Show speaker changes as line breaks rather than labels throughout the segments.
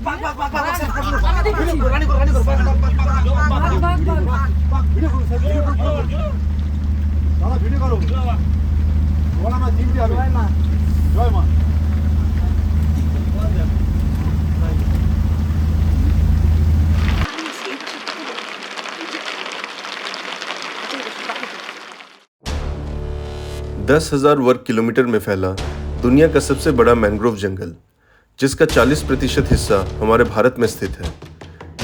दस 10,000 वर्ग किलोमीटर में फैला दुनिया का सबसे बड़ा मैंग्रोव जंगल, जिसका 40% हिस्सा हमारे भारत में स्थित है,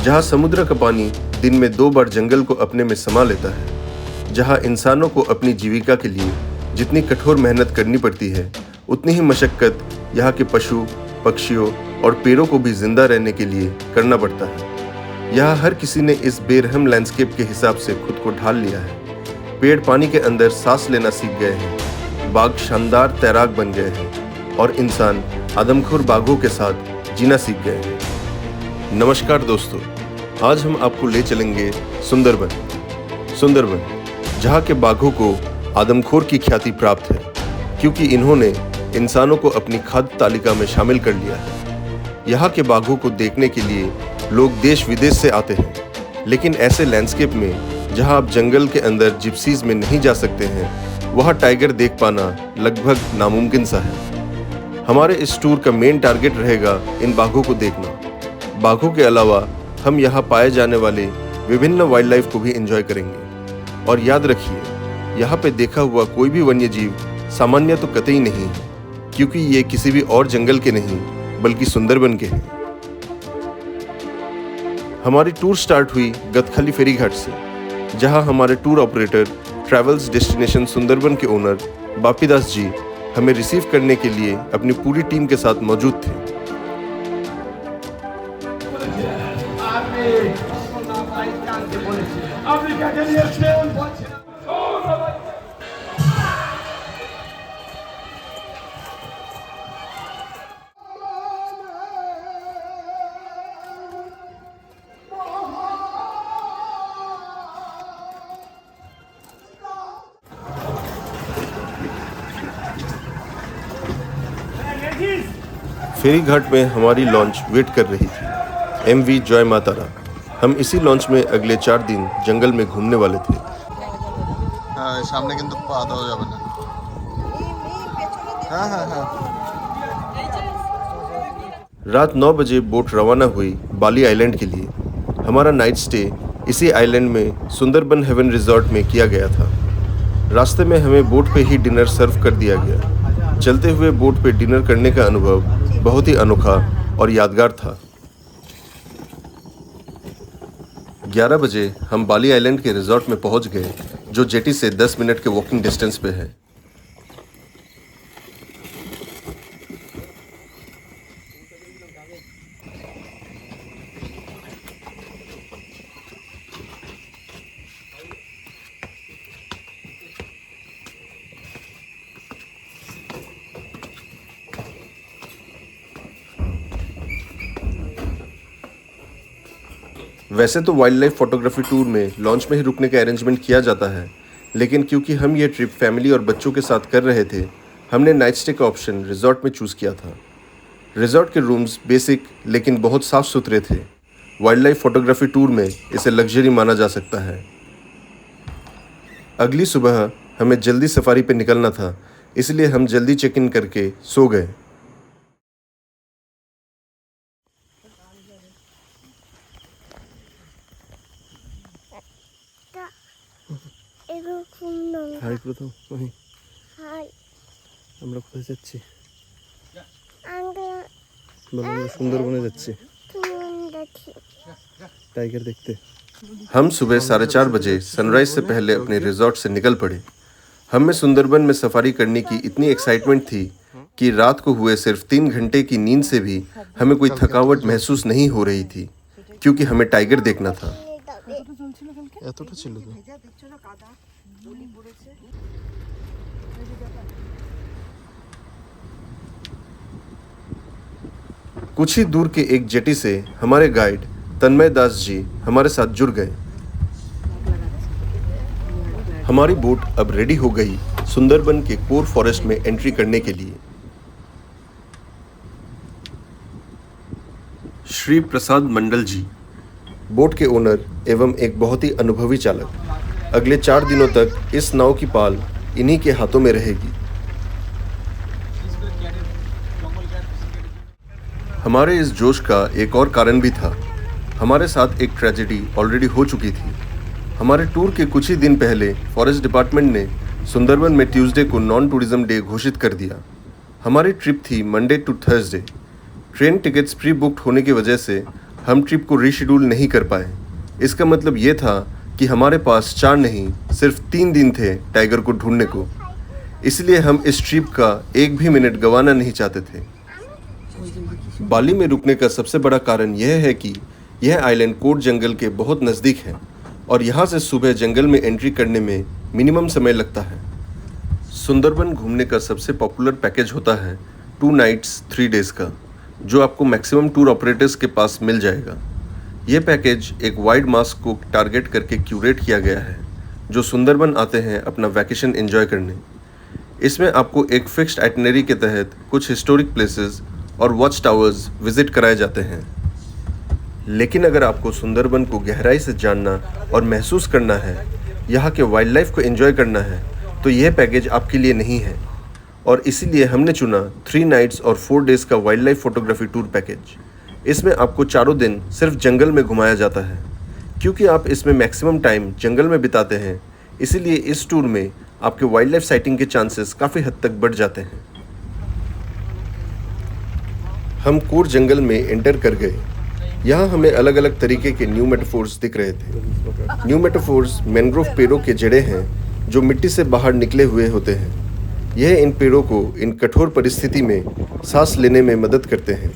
जहां समुद्र का पानी दिन में 2 बार जंगल को अपने में समा लेता है, जहां इंसानों को अपनी जीविका के लिए जितनी कठोर मेहनत करनी पड़ती है, उतनी ही मशक्कत यहाँ के पशु, पक्षियों और पेड़ों को भी जिंदा रहने के लिए करना पड़ता है। यहाँ हर किसी ने इस बेरहम लैंडस्केप के हिसाब से खुद को ढाल लिया है। पेड़ पानी के अंदर सांस लेना सीख गए हैं, बाघ शानदार तैराक बन गए हैं और इंसान आदमखोर बाघों के साथ जीना सीख गए हैं। नमस्कार दोस्तों, आज हम आपको ले चलेंगे सुंदरबन, जहाँ के बाघों को आदमखोर की ख्याति प्राप्त है, क्योंकि इन्होंने इंसानों को अपनी खाद्य तालिका में शामिल कर लिया है। यहाँ के बाघों को देखने के लिए लोग देश विदेश से आते हैं, लेकिन ऐसे लैंडस्केप में जहाँ आप जंगल के अंदर जिप्सीज में नहीं जा सकते हैं, वहाँ टाइगर देख पाना लगभग नामुमकिन सा है। हमारे इस टूर का मेन टारगेट रहेगा इन बाघों को देखना। बाघों के अलावा हम यहाँ पाए जाने वाले विभिन्न वाइल्ड लाइफ को भी एंजॉय करेंगे। और याद रखिए, यहाँ पे देखा हुआ कोई भी वन्य जीव सामान्य तो कतई नहीं है, क्योंकि ये किसी भी और जंगल के नहीं बल्कि सुंदरबन के हैं। हमारी टूर स्टार्ट हुई गतखली फेरी घाट से, जहाँ हमारे tour operator travels destination Sundarban के ओनर बापी दास जी हमें रिसीव करने के लिए अपनी पूरी टीम के साथ मौजूद थे। फेरी घाट में हमारी लॉन्च वेट कर रही थी, MV जॉय मातारा। हम इसी लॉन्च में अगले 4 दिन जंगल में घूमने वाले थे।
सामने किंतु पा दो जाबे ना। हाँ।
रात 9 बजे बोट रवाना हुई बाली आइलैंड के लिए। हमारा नाइट स्टे इसी आइलैंड में सुंदरबन हेवन रिजॉर्ट में किया गया था। रास्ते में हमें बोट पे ही डिनर सर्व कर दिया गया। चलते हुए बोट पे डिनर करने का अनुभव बहुत ही अनोखा और यादगार था। 11 बजे हम बाली आइलैंड के रिजॉर्ट में पहुंच गए, जो जेटी से 10 मिनट के वॉकिंग डिस्टेंस पे है। वैसे तो वाइल्ड लाइफ फोटोग्राफी टूर में लॉन्च में ही रुकने का अरेंजमेंट किया जाता है, लेकिन क्योंकि हम ये ट्रिप फैमिली और बच्चों के साथ कर रहे थे, हमने नाइट स्टे का ऑप्शन रिजॉर्ट में चूज़ किया था। रिजॉर्ट के रूम्स बेसिक लेकिन बहुत साफ सुथरे थे। वाइल्ड लाइफ फोटोग्राफी टूर में इसे लग्जरी माना जा सकता है। अगली सुबह हमें जल्दी सफारी पे निकलना था, इसलिए हम जल्दी चेक इन करके सो गए। হাই প্রথম ওই হাই আমরা কোথায় যাচ্ছি? আমরা सुंदरबन যাচ্ছি टाइगर देखते। हम सुबह 4:30 बजे सनराइज से पहले अपने रिजॉर्ट से निकल पड़े। हमें सुंदरबन में सफारी करने की इतनी एक्साइटमेंट थी कि रात को हुए सिर्फ 3 घंटे की नींद से भी हमें कोई थकावट महसूस नहीं हो रही थी, क्योंकि हमें टाइगर देखना था। कुछ ही दूर के एक जेटी से हमारे गाइड तन्मय दास जी हमारे साथ जुड़ गए। हमारी बोट अब रेडी हो गई सुंदरबन के कोर फॉरेस्ट में एंट्री करने के लिए। श्री प्रसाद मंडल जी, बोट के ओनर एवं एक बहुत ही अनुभवी चालक। अगले 4 दिनों तक इस नाव की पाल इन्हीं के हाथों में रहेगी। हमारे इस जोश का एक और कारण भी था। हमारे साथ एक ट्रेजेडी ऑलरेडी हो चुकी थी। हमारे टूर के कुछ ही दिन पहले फॉरेस्ट डिपार्टमेंट ने सुंदरबन में ट्यूसडे को नॉन टूरिज्म डे घोषित कर दिया। हमारी ट्रिप थी Monday to Thursday. Train tickets pre booked होने की वजह से हम ट्रिप को रीशेड्यूल नहीं कर पाए। इसका मतलब ये था कि हमारे पास 4 नहीं सिर्फ 3 दिन थे टाइगर को ढूंढने को। इसलिए हम इस ट्रिप का एक भी मिनट गंवाना नहीं चाहते थे। बाली में रुकने का सबसे बड़ा कारण यह है कि यह आइलैंड कोट जंगल के बहुत नज़दीक है और यहाँ से सुबह जंगल में एंट्री करने में मिनिमम समय लगता है। सुंदरबन घूमने का सबसे पॉपुलर पैकेज होता है 2 नाइट्स 3 डेज़ का, जो आपको मैक्सिमम टूर ऑपरेटर्स के पास मिल जाएगा। यह पैकेज एक वाइड मास को टारगेट करके क्यूरेट किया गया है, जो सुंदरबन आते हैं अपना वैकेशन एंजॉय करने। इसमें आपको एक फिक्स्ड आइटिनरी के तहत कुछ हिस्टोरिक प्लेसेस और वॉच टावर्स विजिट कराए जाते हैं। लेकिन अगर आपको सुंदरबन को गहराई से जानना और महसूस करना है, यहाँ के वाइल्ड लाइफ को एंजॉय करना है, तो यह पैकेज आपके लिए नहीं है। और इसीलिए हमने चुना 3 नाइट्स और 4 डेज़ का wild life photography tour package. इसमें आपको 4 दिन सिर्फ जंगल में घुमाया जाता है। क्योंकि आप इसमें मैक्सिमम टाइम जंगल में बिताते हैं, इसीलिए इस टूर में आपके वाइल्ड लाइफ साइटिंग के चांसेस काफ़ी हद तक बढ़ जाते हैं। हम कोर जंगल में एंटर कर गए। यहाँ हमें अलग अलग तरीके के न्यू मेटाफोर्स दिख रहे थे। न्यू मेटाफोर्स मैंग्रोव पेड़ों के जड़ें हैं जो मिट्टी से बाहर निकले हुए होते हैं। यह इन पेड़ों को इन कठोर परिस्थिति में सांस लेने में मदद करते हैं।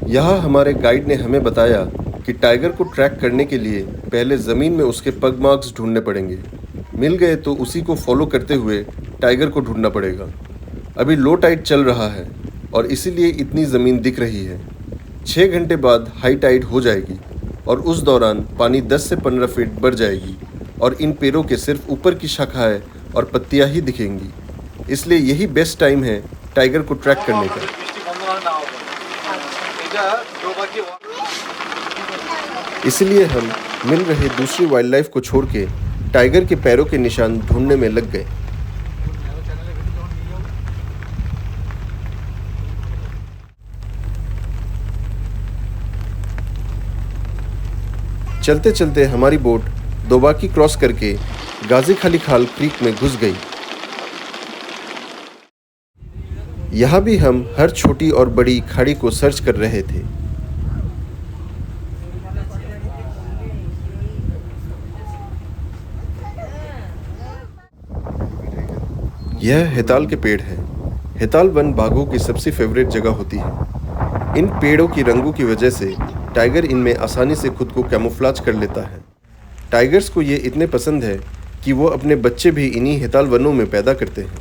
यहाँ हमारे गाइड ने हमें बताया कि टाइगर को ट्रैक करने के लिए पहले ज़मीन में उसके पग मार्क्स ढूंढने पड़ेंगे। मिल गए तो उसी को फॉलो करते हुए टाइगर को ढूंढना पड़ेगा। अभी लो टाइड चल रहा है और इसीलिए इतनी ज़मीन दिख रही है। 6 घंटे बाद हाई टाइड हो जाएगी और उस दौरान पानी 10 से 15 फीट बढ़ जाएगी और इन पेड़ों के सिर्फ ऊपर की शाखाएं और पत्तियां ही दिखेंगी। इसलिए यही बेस्ट टाइम है टाइगर को ट्रैक करने का। इसलिए हम मिल रहे दूसरी वाइल्ड लाइफ को छोड़ के टाइगर के पैरों के निशान ढूंढने में लग गए। चलते चलते हमारी बोट दोबाकी क्रॉस करके गाजी खाली खाल क्रीक में घुस गई। यहाँ भी हम हर छोटी और बड़ी खाड़ी को सर्च कर रहे थे। यह हेताल के पेड़ हैं। हेताल वन बाघों की सबसे फेवरेट जगह होती है। इन पेड़ों की रंगों की वजह से टाइगर इनमें आसानी से खुद को कैमोफ्लेज कर लेता है। टाइगर्स को ये इतने पसंद है कि वो अपने बच्चे भी इन्हीं हेताल वनों में पैदा करते हैं।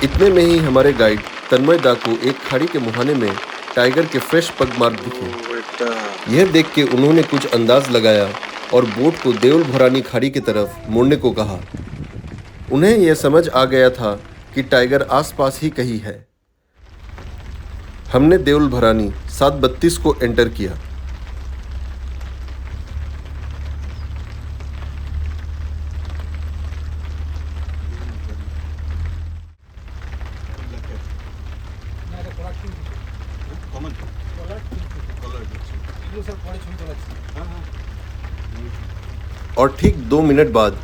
इतने में ही हमारे गाइड तन्मय दा को एक खाड़ी के मुहाने में टाइगर के फ्रेश पग मार्क दिखे। यह देख के उन्होंने कुछ अंदाज लगाया और बोट को देउल भरानी खाड़ी की तरफ मुड़ने को कहा। उन्हें यह समझ आ गया था कि टाइगर आसपास ही कहीं है। हमने देउल भरानी 7:32 को एंटर किया। और ठीक 2 मिनट बाद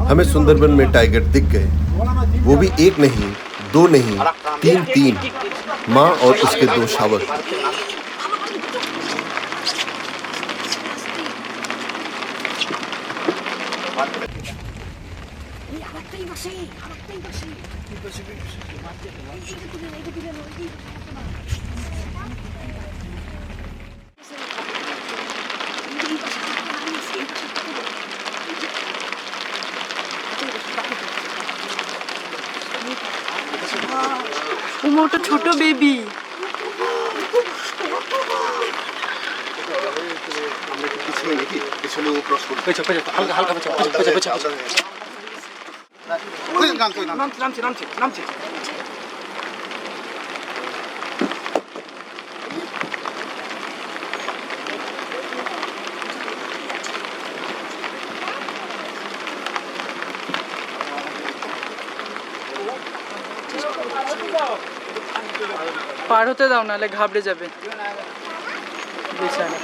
हमें सुंदरबन में टाइगर दिख गए। वो भी एक नहीं, 2 नहीं, 3 माँ और उसके 2 शावक।
মামা ওটা ছোট বেবি। নামছে। পার হতে দাও, নাহলে ঘাবড়ে যাবে বেচারা।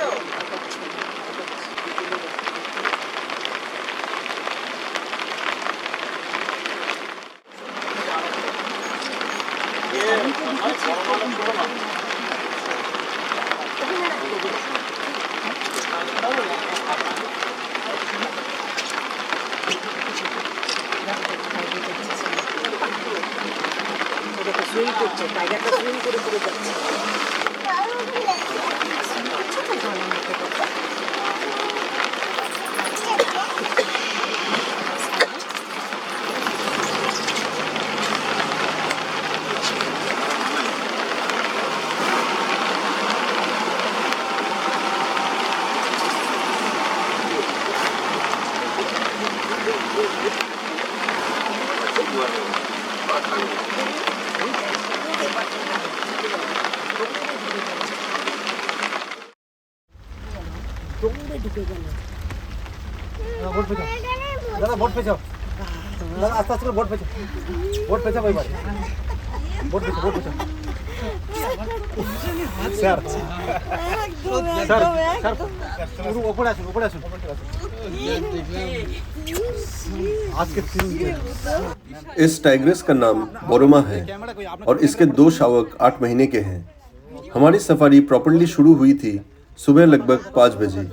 সুইং করছে, টাইগারটা সুইং করে করে যাচ্ছে।
দাদা ভোট পেছাও, দাদা আস্তে আস্তে করে ভোট পেছাও, ভোট পেছাও এবার, ভোট পেছাও। স্যার স্যার স্যার ওপরে আসুন। आज के
इस टाइग्रेस का नाम बोरोमा है और इसके 2 शावक 8 महीने के हैं। हमारी सफारी प्रॉपर्ली शुरू हुई थी सुबह लगभग 5 बजे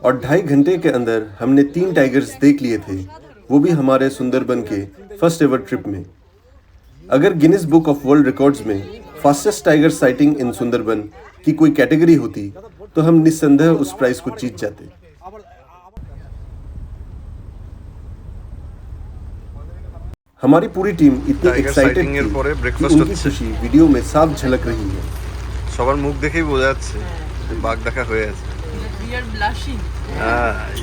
और 2.5 घंटे के अंदर हमने 3 टाइगर्स देख लिए थे, वो भी हमारे सुंदरबन के फर्स्ट एवर ट्रिप में। अगर Guinness book of world records में फास्टेस्ट टाइगर साइटिंग इन सुंदरबन की कोई कैटेगरी होती तो हम निस्संदेह उस प्राइज को जीत जाते। हमारी पूरी टीम इतनी एक्साइटेड थी कि उनकी खुशी वीडियो में साफ झलक रही है।
সবার মুখ দেখেই বোঝা যাচ্ছে বাঘ দেখা হয়ে আছে।
We are blushing.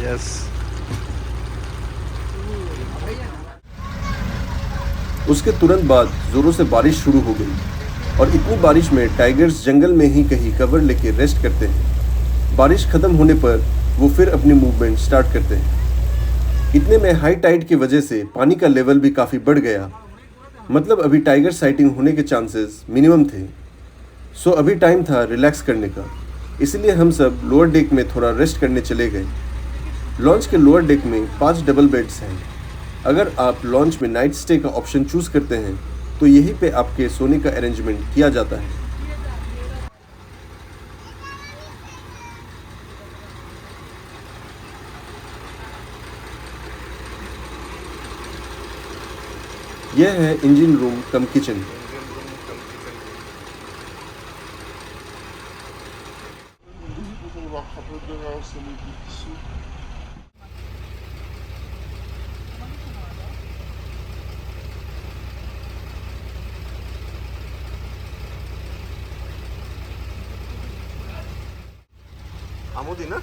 यस।
उसके तुरंत बाद जोरों से बारिश शुरू हो गई और इतनी बारिश में टाइगर्स जंगल में ही कहीं कवर लेके रेस्ट करते हैं। बारिश खत्म होने पर वो फिर अपनी मूवमेंट स्टार्ट करते हैं। इतने में हाई टाइड की वजह से पानी का लेवल भी काफ़ी बढ़ गया, मतलब अभी टाइगर साइटिंग होने के चांसेस मिनिमम थे। सो अभी टाइम था रिलैक्स करने का, इसलिए हम सब लोअर डेक में थोड़ा रेस्ट करने चले गए। लॉन्च के लोअर डेक में 5 डबल बेड्स हैं। अगर आप लॉन्च में नाइट स्टे का ऑप्शन चूज़ करते हैं तो यहीं पे आपके सोने का अरेंजमेंट किया जाता है। यह है इंजन रूम कम किचन।
আমোদি না?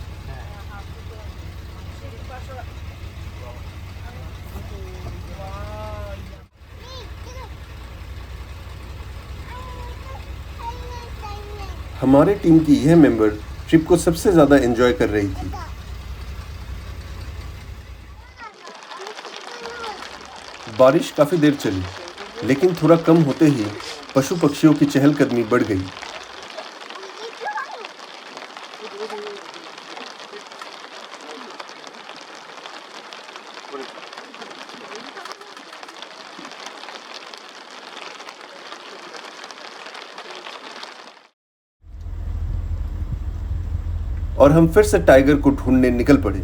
हमारे टीम की यह मेंबर ट्रिप को सबसे ज़्यादा एंजॉय कर रही थी। बारिश काफ़ी देर चली, लेकिन थोड़ा कम होते ही पशु पक्षियों की चहलकदमी बढ़ गई। और हम फिर से टाइगर को ढूंढने निकल पड़े।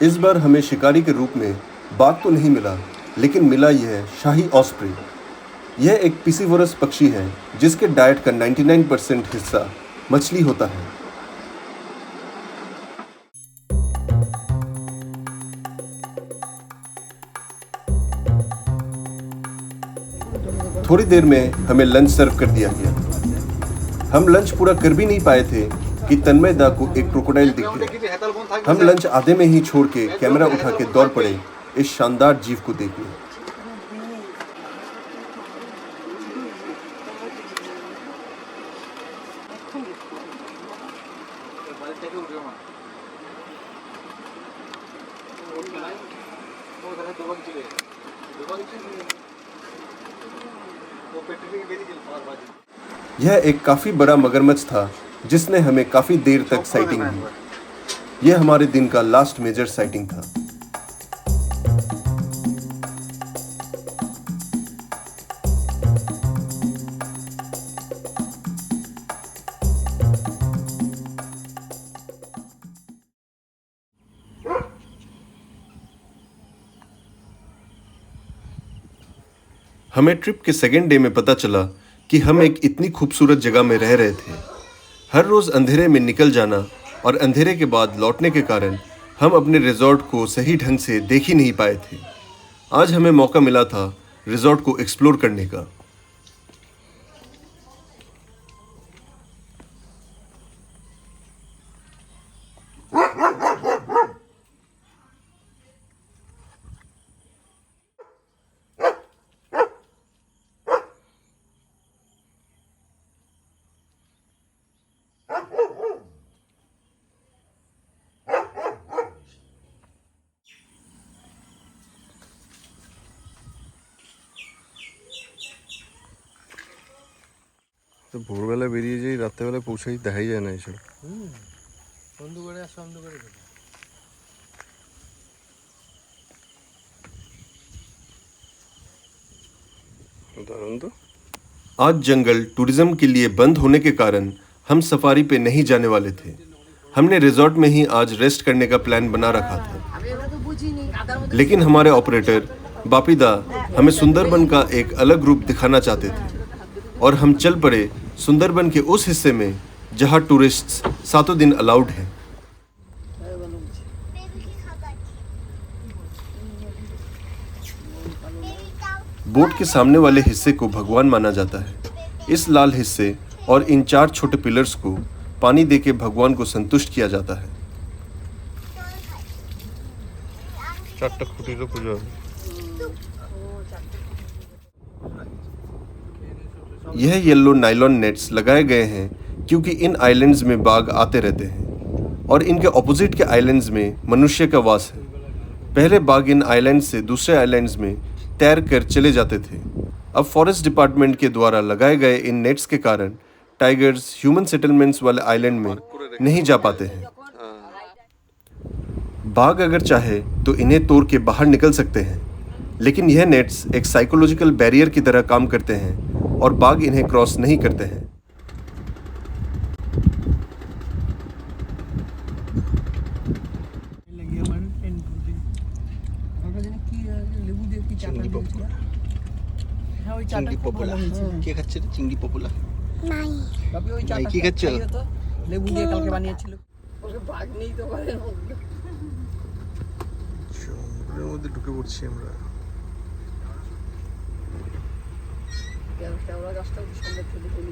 इस बार हमें शिकारी के रूप में बाघ तो नहीं मिला, लेकिन मिला यह शाही ऑस्प्रे। यह एक पिसीवोरस पक्षी है जिसके डाइट का 99% हिस्सा मछली होता है। थोड़ी देर में हमें लंच सर्व कर दिया गया। हम लंच पूरा कर भी नहीं पाए थे कि तन्मय दा को एक क्रोकोडाइल दिख गया। हम लंच आधे में ही छोड़ के कैमरा उठा के दौड़ पड़े इस शानदार जीव को देखने। यह एक काफी बड़ा मगरमच्छ था जिसने हमें काफी देर तक साइटिंग दी। यह हमारे दिन का लास्ट मेजर साइटिंग था। हमें ट्रिप के सेकेंड डे में पता चला कि हम एक इतनी खूबसूरत जगह में रह रहे थे। हर रोज अंधेरे में निकल जाना और अंधेरे के बाद लौटने के कारण हम अपने रिजॉर्ट को सही ढंग से देख ही नहीं पाए थे। आज हमें मौका मिला था रिजॉर्ट को एक्सप्लोर करने का।
তো ভোরবেলা বেরিয়ে যাই, রাত্রেবেলা পৌঁছাই, দেখাই যায় না এসব। दारुण तो।
आज जंगल टूरिज्म के लिए बंद होने के कारण हम सफारी पे नहीं जाने वाले थे। हमने रिजॉर्ट में ही आज रेस्ट करने का प्लान बना रखा था, लेकिन हमारे ऑपरेटर बापीदा हमें सुंदरबन का एक अलग रूप दिखाना चाहते थे और हम चल पड़े सुंदरबन के उस हिस्से में जहां टूरिस्ट्स 7 दिन अलाउड हैं। बोट के सामने वाले हिस्से को भगवान माना जाता है। इस लाल हिस्से और इन 4 छोटे पिलर्स को पानी देके भगवान को संतुष्ट किया जाता है।
4টা খুঁটিরও পুজো হবে।
यह येलो नाइलॉन नेट्स लगाए गए हैं क्योंकि इन आइलैंड्स में बाघ आते रहते हैं और इनके ऑपोजिट के आइलैंड्स में मनुष्य का वास है। पहले बाघ इन आइलैंड से दूसरे आइलैंड्स में तैर कर चले जाते थे। अब फॉरेस्ट डिपार्टमेंट के द्वारा लगाए गए इन नेट्स के कारण टाइगर्स ह्यूमन सेटलमेंट्स वाले आइलैंड में नहीं जा पाते हैं। बाघ अगर चाहे तो इन्हें तोड़ के बाहर निकल सकते हैं, लेकिन यह नेट्स एक साइकोलॉजिकल बैरियर की तरह काम करते हैं और बाघ इन्हें क्रॉस नहीं करते हैं।
চিংড়ি পপুলা কে খাচ্ছে রে? চিংড়ি পপুলা নাই নাই কি খাচ্ছ? লেবু দিয়ে কালকে বানিয়েছিল। ওকে ভাগ নেই তো ঘরের মধ্যে।
জঙ্গলের মধ্যে ঢুকে পড়ছি আমরা।
কেওড়া গাছটা কি সুন্দর ছোট ছোট।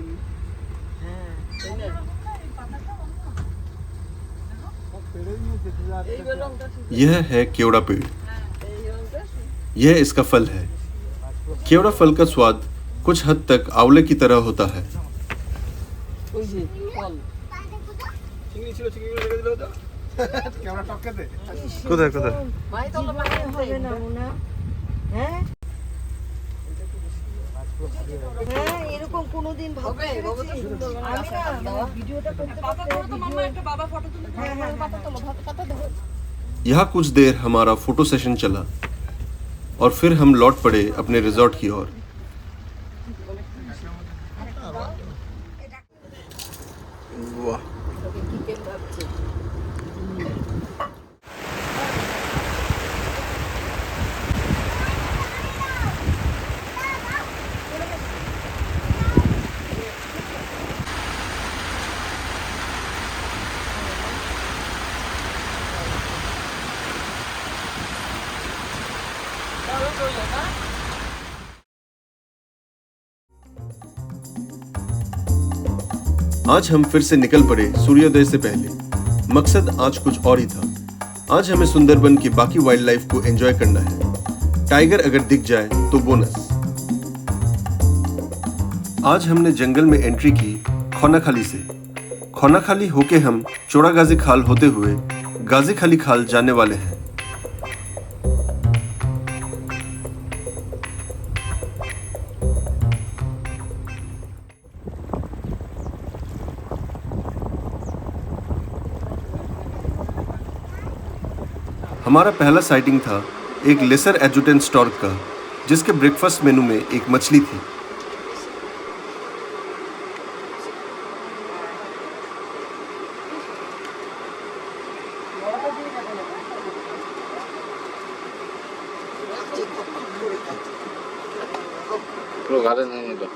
হ্যাঁ তাই না?
यह है केवड़ा पेड़। यह इसका फल है। केवड़ा फल का स्वाद कुछ हद तक आंवले की तरह होता है।
ওই যে ফল চিংড়ি ছিল, চিংড়িগুলো রেখে দিলে হতো। ক্যামেরা টপকাতে
কোথায় কোথায়?
ভাই তো হবে না না। হ্যাঁ হ্যাঁ এরকম কোনোদিন ভাবে আমি না ভিডিওটা করতে করতে মাম্মা একটা বাবা ফটো তুলে হ্যাঁ হ্যাঁ পাতা তোলো পাতা ধরো।
यहाँ कुछ देर हमारा फोटो सेशन चला और फिर हम लौट पड़े अपने रिजॉर्ट की ओर।
वाह।
आज हम फिर से निकल पड़े सूर्योदय से पहले। मकसद आज कुछ और ही था। आज हमें सुंदरबन की बाकी वाइल्ड लाइफ को एंजॉय करना है। टाइगर अगर दिख जाए तो बोनस। आज हमने जंगल में एंट्री की खोनाखाली से। खोनाखाली होके हम चौड़ागाजी खाल होते हुए गाजी खाली खाल जाने वाले हैं। हमारा पहला साइटिंग था एक लेसर एडजुटेंट स्टॉर्क का, जिसके ब्रेकफास्ट मेनू में एक मछली थी।
गार्डन है ये तो।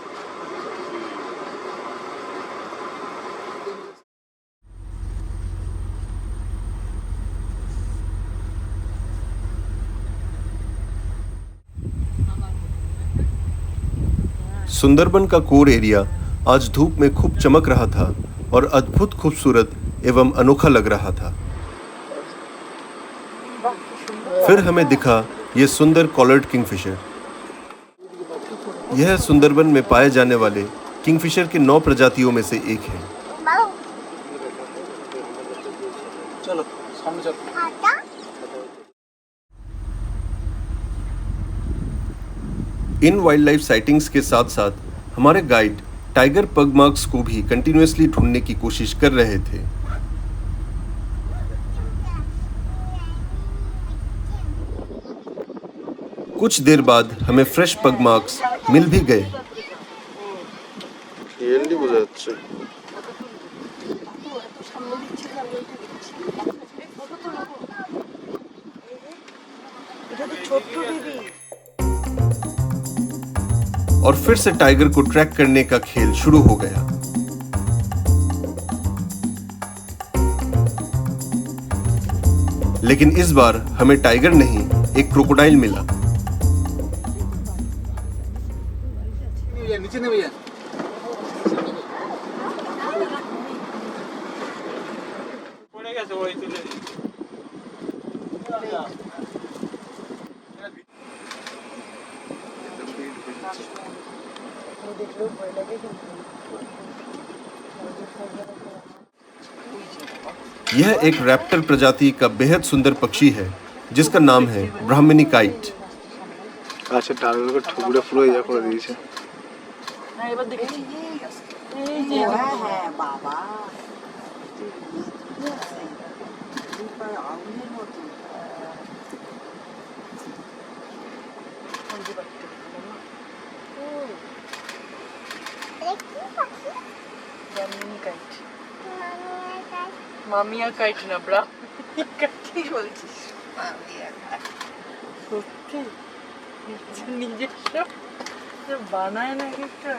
सुंदरबन का कोर एरिया आज धूप में खूब चमक रहा था और अद्भुत खूबसूरत एवं अनोखा लग रहा था। फिर हमें दिखा ये सुंदर कॉलर्ड किंगफिशर। यह सुंदरबन में पाए जाने वाले किंगफिशर के 9 प्रजातियों में से एक है।
चलो सामने चलो।
इन वाइल्ड लाइफ साइटिंग्स के साथ साथ हमारे गाइड टाइगर पग मार्क्स को भी कंटिन्यूअसली ढूंढने की कोशिश कर रहे थे। कुछ देर बाद हमें फ्रेश पग मार्क्स मिल भी गए। और फिर से टाइगर को ट्रैक करने का खेल शुरू हो गया। लेकिन इस बार हमें टाइगर नहीं, एक क्रोकोडाइल मिला।
नीचे नहीं भैया।
यह एक रैप्टर प्रजाति का बेहद सुंदर पक्षी है, जिसका नाम है ब्राह्मणी काइट।
আচ্ছা টালগুলো ঠুকরে ফুল হয়ে যা করে দিয়েছে।
হ্যাঁ এবার দেখেছি এই যে
হ্যাঁ হ্যাঁ বাবা আগুনের মতো
মামিয়া কাইট না ব্রাহ্মণী কাইটই বলছিস। সত্যি নিজস্ব বানায় না একটা।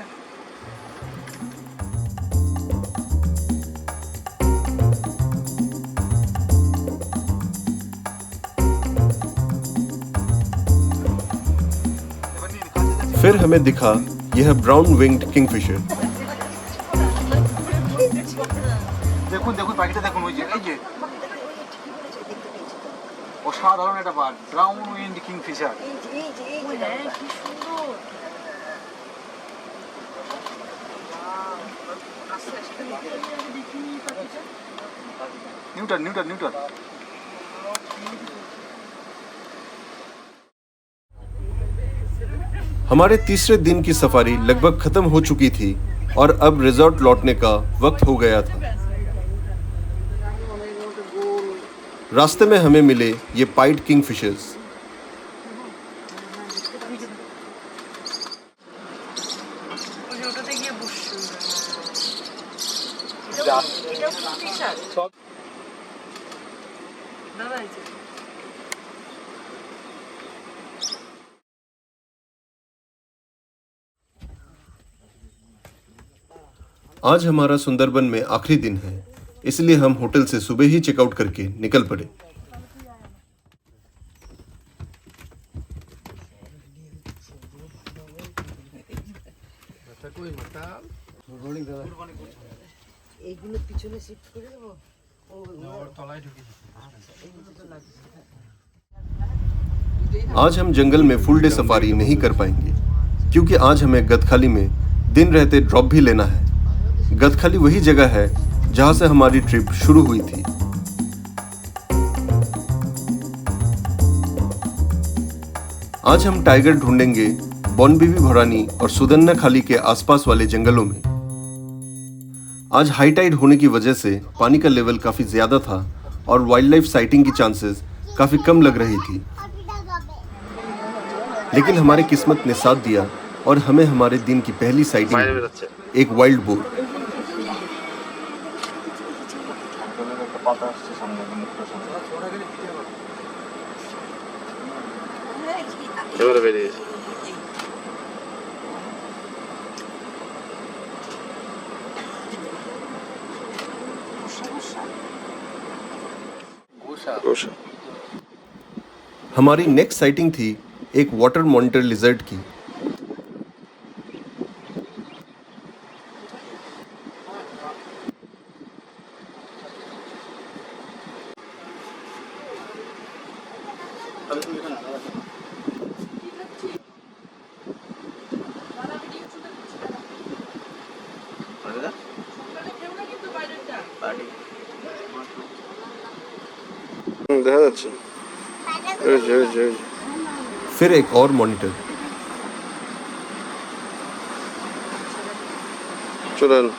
फिर हमें दिखा यह ब्राउन विंग्ड किंगफिशर।
দেখুন দেখুন পাখিটা দেখুন, ওই যে এই যে অসাধারণ একটা বার্ড, ব্রাউন উইন্ড কিংফিশার।
হ্যাঁ কি সুন্দর।
Newton Newton Newton.
हमारे तीसरे दिन की सफारी लगभग खत्म हो चुकी थी और अब रिजॉर्ट लौटने का वक्त हो गया था। रास्ते में हमें मिले ये पाइड किंगफिशर्स।
ওটাতে গিয়ে বসছি। দাদা এই যে
आज हमारा सुंदरबन में आखिरी दिन है, इसलिए हम होटल से सुबह ही चेकआउट करके निकल पड़े।
এইগুলো পিছনে শিফট করে দেবো।
आज हम जंगल में फुल डे सफारी नहीं कर पाएंगे क्योंकि आज हमें गदखाली में दिन रहते ड्रॉप भी लेना है। गदखाली वही जगह है जहां से हमारी ट्रिप शुरू हुई थी। आज हम टाइगर ढूंढेंगे बोनबीबी भरानी और सुदन्ना खाली के आसपास वाले जंगलों में। आज हाई टाइड होने की वजह से पानी का लेवल काफी ज्यादा था और वाइल्ड लाइफ साइटिंग की चांसेस काफी कम लग रही थी, लेकिन हमारी किस्मत ने साथ दिया और हमें हमारे दिन की पहली साइटिंग एक वाइल्ड बोर। हमारी नेक्स्ट साइटिंग थी एक वाटर मॉनिटर लिजर्ड की।
দেখা যাচ্ছে
फिर एक और मॉनिटर।
চলে এলো।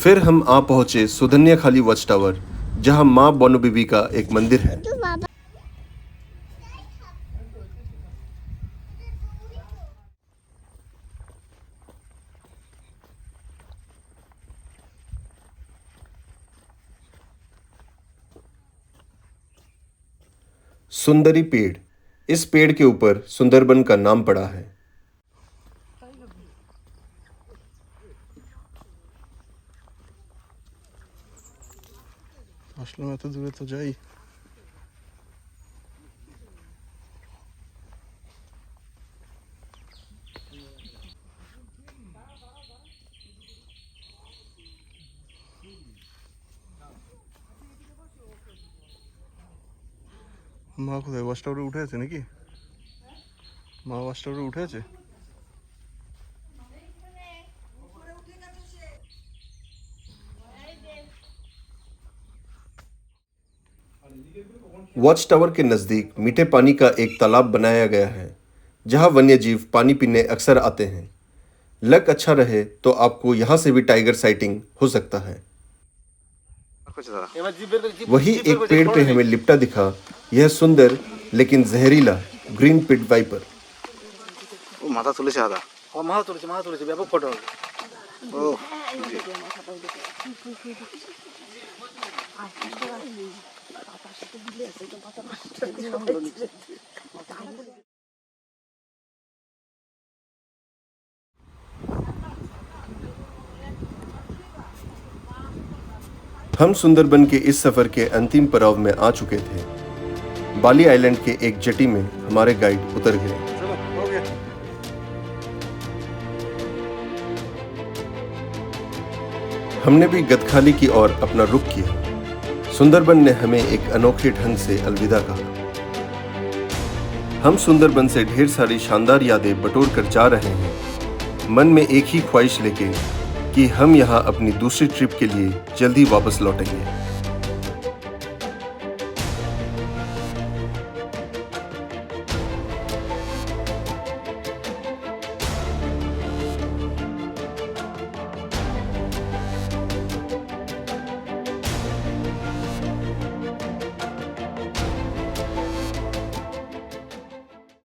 फिर हम आ पहुंचे सुधन्या खाली वॉच टावर, जहां मां बोनबीबी का एक मंदिर है। सुंदरी पेड़, इस पेड़ के ऊपर सुंदरबन का नाम पड़ा है।
আসলাম এত দূরে তো যাই। মা কোথায়? ওয়াচ টাওয়ারে উঠে আছে নাকি? মা ওয়াচ টাওয়ারে উঠে আছে?
वॉच टावर के नजदीक मीठे पानी का एक तालाब बनाया गया है, जहां वन्यजीव पानी पीने अक्सर आते हैं। लक अच्छा रहे तो आपको यहां से भी टाइगर साइटिंग हो सकता है। वही एक पेड़ पे हमें लिपटा दिखा यह सुंदर लेकिन जहरीला ग्रीन पिट वाइपर।
ও মাথা তুলেছে আদা। মাথা তুলেছে ব্যাপক ফটো। ও
हम सुंदरबन के इस सफर के अंतिम पड़ाव में आ चुके थे। बाली आइलैंड के एक जेटी में हमारे गाइड उतर गए। हमने भी गदखाली की ओर अपना रुख किया। सुंदरबन ने हमें एक अनोखे ढंग से अलविदा कहा। हम सुंदरबन से ढेर सारी शानदार यादें बटोर कर जा रहे हैं, मन में एक ही ख्वाहिश लेके कि हम यहाँ अपनी दूसरी ट्रिप के लिए जल्दी वापस लौटेंगे।